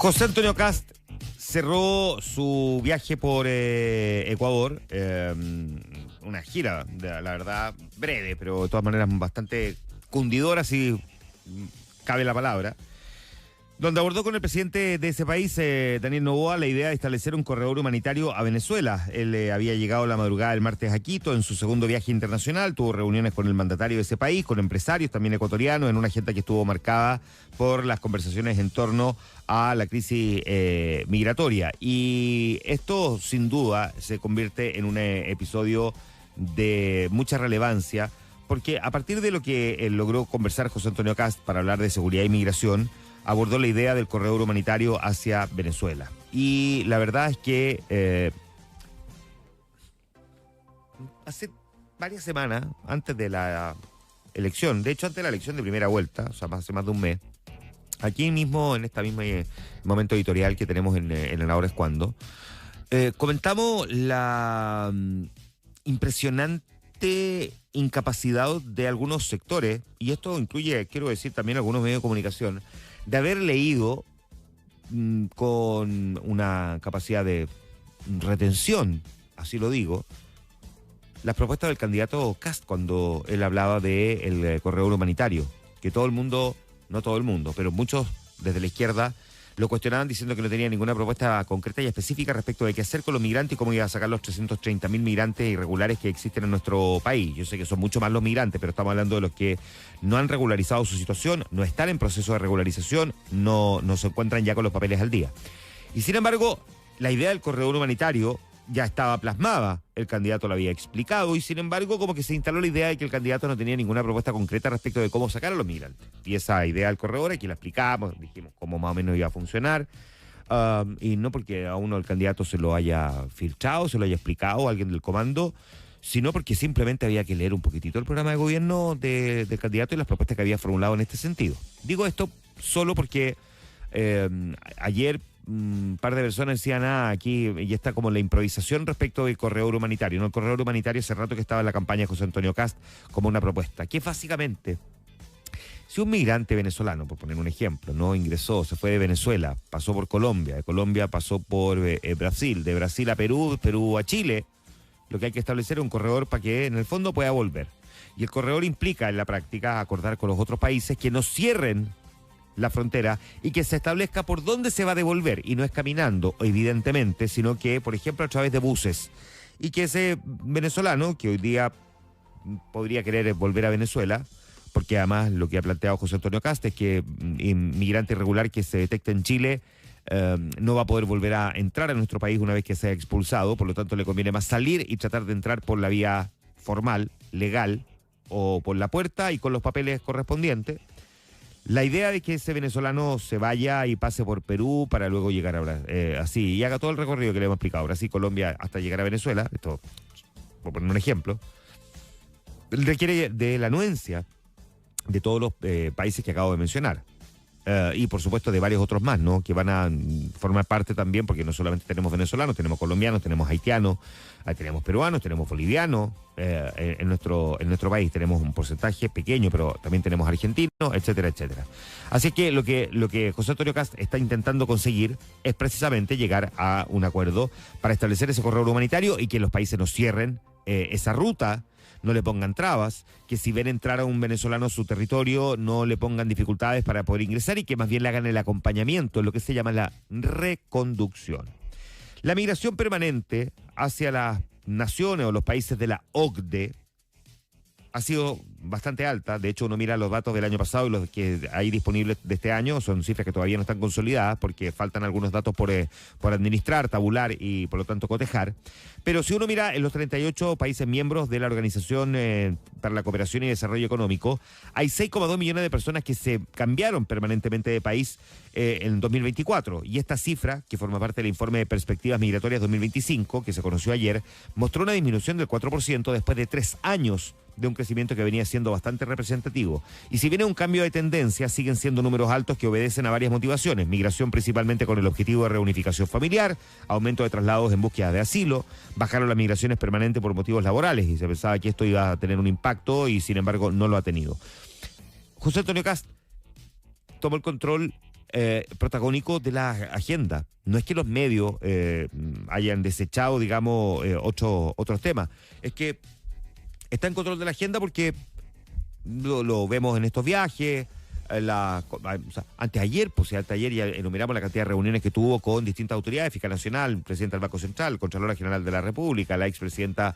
José Antonio Kast cerró su viaje por Ecuador, una gira, la verdad, breve, pero de todas maneras bastante cundidora, si cabe la palabra, donde abordó con el presidente de ese país, Daniel Noboa, la idea de establecer un corredor humanitario a Venezuela. Él había llegado la madrugada del martes a Quito en su segundo viaje internacional, tuvo reuniones con el mandatario de ese país, con empresarios también ecuatorianos, en una agenda que estuvo marcada por las conversaciones en torno a la crisis migratoria. Y esto, sin duda, se convierte en un episodio de mucha relevancia, porque a partir de lo que logró conversar José Antonio Kast para hablar de seguridad y migración, abordó la idea del corredor humanitario hacia Venezuela. Y la verdad es que hace varias semanas, antes de la elección, de hecho antes de la elección de primera vuelta, o sea, hace más de un mes, aquí mismo, en este mismo momento editorial que tenemos en el Ahora es Cuando, comentamos la impresionante incapacidad de algunos sectores, y esto incluye, quiero decir, también algunos medios de comunicación, de haber leído con una capacidad de retención, así lo digo, las propuestas del candidato Kast cuando él hablaba del corredor humanitario, que todo el mundo, no todo el mundo, pero muchos desde la izquierda lo cuestionaban diciendo que no tenía ninguna propuesta concreta y específica respecto de qué hacer con los migrantes y cómo iba a sacar los 330.000 migrantes irregulares que existen en nuestro país. Yo sé que son mucho más los migrantes, pero estamos hablando de los que no han regularizado su situación, no están en proceso de regularización, no se encuentran ya con los papeles al día. Y sin embargo, la idea del corredor humanitario ya estaba plasmada, el candidato lo había explicado y sin embargo como que se instaló la idea de que el candidato no tenía ninguna propuesta concreta respecto de cómo sacar a los migrantes. Y esa idea del corredor aquí la explicamos, dijimos cómo más o menos iba a funcionar, y no porque a uno el candidato se lo haya filtrado, se lo haya explicado a alguien del comando, sino porque simplemente había que leer un poquitito el programa de gobierno del candidato y las propuestas que había formulado en este sentido. Digo esto solo porque ayer un par de personas decían, aquí ya está como la improvisación respecto del corredor humanitario. No, el corredor humanitario hace rato que estaba en la campaña de José Antonio Kast como una propuesta, que básicamente, si un migrante venezolano, por poner un ejemplo, no ingresó, se fue de Venezuela, pasó por Colombia, de Colombia pasó por Brasil, de Brasil a Perú, Perú a Chile, lo que hay que establecer es un corredor para que en el fondo pueda volver. Y el corredor implica en la práctica acordar con los otros países que no cierren la frontera y que se establezca por dónde se va a devolver, y no es caminando, evidentemente, sino que, por ejemplo, a través de buses, y que ese venezolano, que hoy día podría querer volver a Venezuela, porque además lo que ha planteado José Antonio Kast es que inmigrante irregular que se detecte en Chile no va a poder volver a entrar a nuestro país una vez que sea expulsado, por lo tanto le conviene más salir y tratar de entrar por la vía formal, legal, o por la puerta y con los papeles correspondientes. La idea de que ese venezolano se vaya y pase por Perú para luego llegar a así, y haga todo el recorrido que le hemos explicado, Brasil, Colombia, hasta llegar a Venezuela, esto, por poner un ejemplo, requiere de la anuencia de todos los países que acabo de mencionar. Y por supuesto de varios otros más, ¿no? Que van a formar parte también, porque no solamente tenemos venezolanos, tenemos colombianos, tenemos haitianos, tenemos peruanos, tenemos bolivianos, en nuestro país tenemos un porcentaje pequeño, pero también tenemos argentinos, etcétera, etcétera. Así que lo que José Antonio Kast está intentando conseguir es precisamente llegar a un acuerdo para establecer ese corredor humanitario y que los países no cierren esa ruta, no le pongan trabas, que si ven entrar a un venezolano a su territorio no le pongan dificultades para poder ingresar y que más bien le hagan el acompañamiento, lo que se llama la reconducción. La migración permanente hacia las naciones o los países de la OCDE ha sido bastante alta. De hecho, uno mira los datos del año pasado y los que hay disponibles de este año, son cifras que todavía no están consolidadas porque faltan algunos datos por administrar, tabular y por lo tanto cotejar. Pero si uno mira en los 38 países miembros de la Organización para la Cooperación y Desarrollo Económico, hay 6,2 millones de personas que se cambiaron permanentemente de país en 2024. Y esta cifra, que forma parte del informe de Perspectivas Migratorias 2025, que se conoció ayer, mostró una disminución del 4% después de 3 años de un crecimiento que venía siendo bastante representativo. Y si viene un cambio de tendencia, siguen siendo números altos que obedecen a varias motivaciones. Migración principalmente con el objetivo de reunificación familiar, aumento de traslados en búsqueda de asilo, bajaron las migraciones permanentes por motivos laborales y se pensaba que esto iba a tener un impacto y sin embargo no lo ha tenido. José Antonio Kast tomó el control protagónico de la agenda. No es que los medios hayan desechado, digamos, otros temas. Es que está en control de la agenda porque lo vemos en estos viajes. Anteayer ya enumeramos la cantidad de reuniones que tuvo con distintas autoridades, Fiscal Nacional, Presidenta del Banco Central, Contralora General de la República, la expresidenta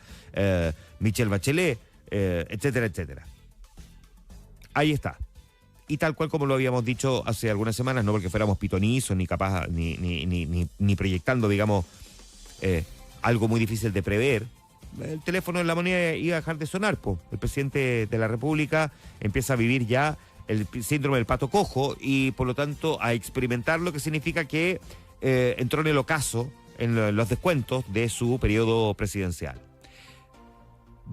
Michelle Bachelet, etcétera, etcétera. Ahí está. Y tal cual como lo habíamos dicho hace algunas semanas, no porque fuéramos pitonizos ni capaz, ni proyectando, digamos, algo muy difícil de prever, el teléfono en la moneda iba a dejar de sonar, po. El presidente de la República empieza a vivir ya el síndrome del pato cojo y por lo tanto a experimentar lo que significa que entró en el ocaso, en los descuentos de su periodo presidencial.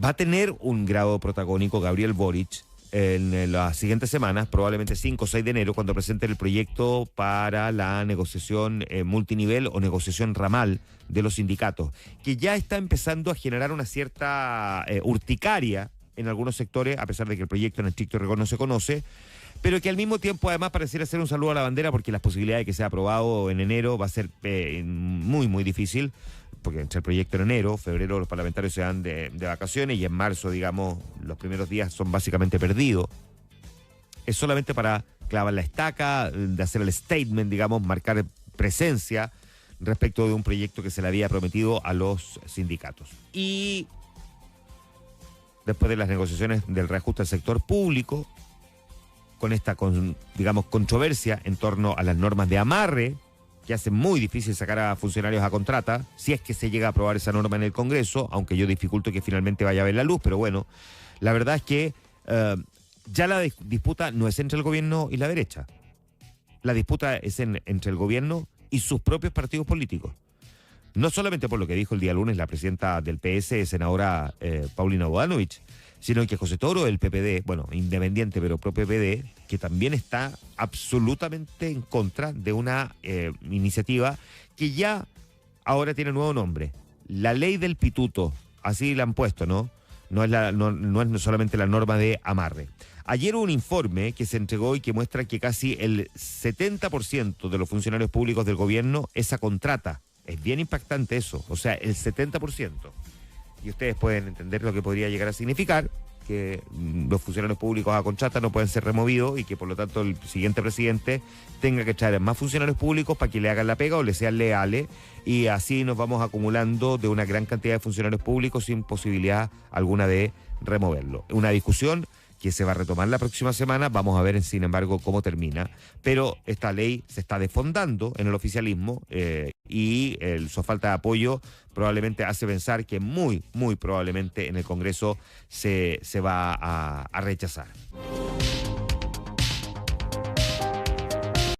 Va a tener un grado protagónico Gabriel Boric en las siguientes semanas, probablemente 5 o 6 de enero, cuando presente el proyecto para la negociación multinivel o negociación ramal de los sindicatos, que ya está empezando a generar una cierta urticaria en algunos sectores, a pesar de que el proyecto en estricto rigor no se conoce, pero que al mismo tiempo además pareciera ser un saludo a la bandera, porque las posibilidades de que sea aprobado en enero va a ser muy, muy difícil, porque entre el proyecto en enero, febrero los parlamentarios se van de vacaciones y en marzo, digamos, los primeros días son básicamente perdidos. Es solamente para clavar la estaca, de hacer el statement, digamos, marcar presencia respecto de un proyecto que se le había prometido a los sindicatos. Y después de las negociaciones del reajuste del sector público, con esta, digamos, controversia en torno a las normas de amarre, que hace muy difícil sacar a funcionarios a contrata, si es que se llega a aprobar esa norma en el Congreso, aunque yo dificulto que finalmente vaya a ver la luz, pero bueno, la verdad es que ya la disputa no es entre el gobierno y la derecha. La disputa es entre el gobierno y sus propios partidos políticos. No solamente por lo que dijo el día lunes la presidenta del PS, senadora Paulina Bodanovich, sino que José Toro, del PPD, bueno, independiente, pero pro PPD, que también está absolutamente en contra de una iniciativa que ya ahora tiene nuevo nombre. La ley del pituto, así la han puesto, ¿no? No es solamente la norma de amarre. Ayer hubo un informe que se entregó y que muestra que casi el 70% de los funcionarios públicos del gobierno es a contrata. Es bien impactante eso, o sea, el 70%. Y ustedes pueden entender lo que podría llegar a significar, que los funcionarios públicos a contrata no pueden ser removidos y que por lo tanto el siguiente presidente tenga que traer más funcionarios públicos para que le hagan la pega o le sean leales, y así nos vamos acumulando de una gran cantidad de funcionarios públicos sin posibilidad alguna de removerlo. Una discusión que se va a retomar la próxima semana, vamos a ver sin embargo cómo termina, pero esta ley se está desfondando en el oficialismo y su falta de apoyo probablemente hace pensar que muy, muy probablemente en el Congreso se va a rechazar.